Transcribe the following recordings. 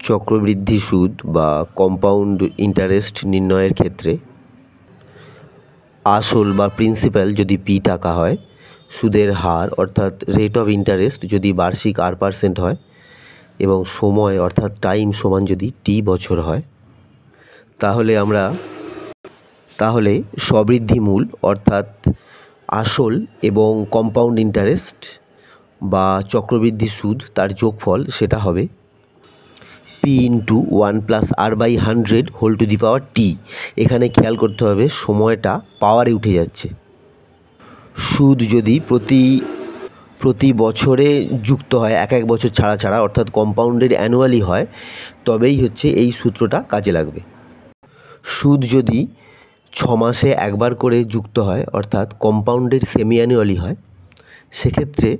চক্রবৃদ্ধি সুদ বা কম্পাউন্ড ইন্টারেস্ট নির্ণয়ের ক্ষেত্রে আসল বা প্রিন্সিপাল যদি পি টাকা হয়, সুদের হার অর্থাৎ রেট অফ ইন্টারেস্ট যদি বার্ষিক R% হয় এবং সময় অর্থাৎ টাইম সমান যদি টি বছর হয়, তাহলে স্ববৃদ্ধি মূল অর্থাৎ আসল এবং কম্পাউন্ড ইন্টারেস্ট বা চক্রবৃদ্ধি সুদ তার যোগফল সেটা হবে P × 1 + R/100 t। এখানে খেয়াল করতে হবে সময়টা পাওয়ারে উঠে যাচ্ছে। সুদ যদি প্রতি বছরে যুক্ত হয়, এক বছর ছাড়া ছাড়া অর্থাৎ কম্পাউন্ডেড অ্যানুয়ালি হয়, তবেই হচ্ছে এই সূত্রটা কাজে লাগবে। সুদ যদি 6 মাসে একবার করে যুক্ত হয় অর্থাৎ কম্পাউন্ডেড সেমি অ্যানুয়ালি হয়, সেক্ষেত্রে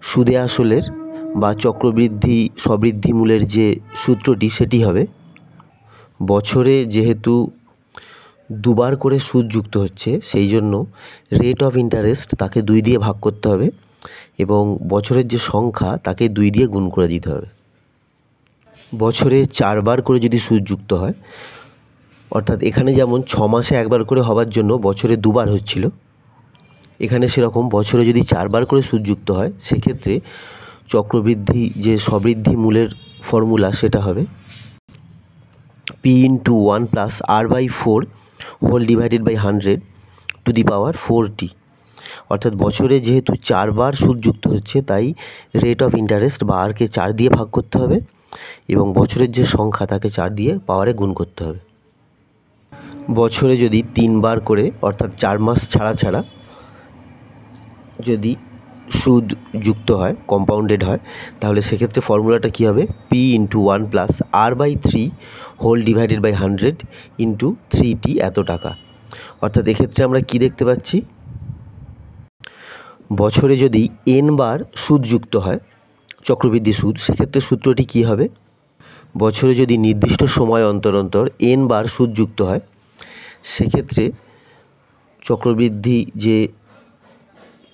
সুদে আসলের বা চক্রবৃদ্ধি স্ববৃদ্ধি মূলের যে সূত্রটি সেটি হবে, বছরে যেহেতু দুবার করে সুদ যুক্ত হচ্ছে সেই জন্য রেট অফ ইন্টারেস্ট তাকে 2 দিয়ে ভাগ করতে হবে এবং বছরের যে সংখ্যা তাকে 2 দিয়ে গুণ করে দিতে হবে। বছরে 4 বার করে যদি সুদ যুক্ত হয়, অর্থাৎ এখানে যেমন 6 মাসে একবার করে হওয়ার জন্য বছরে 2 বার হচ্ছিল, এখানে সেরকম বছরে যদি 4 বার করে সুদ যুক্ত হয়, সেক্ষেত্রে চক্রবৃদ্ধি যে স্ববৃদ্ধি মূলের ফর্মুলা সেটা হবে P × 1 + R/4 ∗ 100 অর্থাৎ বছরে যেহেতু 4 বার সুদ যুক্ত হচ্ছে, তাই রেট অফ ইন্টারেস্ট বা আরকে 4 দিয়ে ভাগ করতে হবে এবং বছরের যে সংখ্যা তাকে 4 দিয়ে পাওয়ারে গুণ করতে হবে। বছরে যদি 3 বার করে অর্থাৎ 4 মাস ছাড়া ছাড়া যদি সুদ যুক্ত হয়, কম্পাউন্ডেড হয়, তাহলে সেক্ষেত্রে ফর্মুলাটা কী হবে? P × 1 + R/3 ∗ 100 × 3t এত টাকা। অর্থাৎ এক্ষেত্রে আমরা কি দেখতে পাচ্ছি? বছরে যদি n বার সুদ যুক্ত হয়, চক্রবৃদ্ধি সুদ, সেক্ষেত্রে সূত্রটি কী হবে? বছরে যদি নির্দিষ্ট সময় অন্তর অন্তর n বার সুদ যুক্ত হয়, সেক্ষেত্রে চক্রবৃদ্ধি যে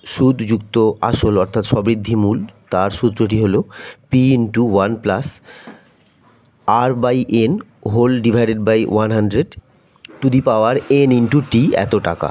সুদ যুক্ত আসল অর্থাৎ স্ববৃদ্ধি মূল তার সূত্রটি হলো P × 1 + R/n ∗ 100 n × t এত টাকা।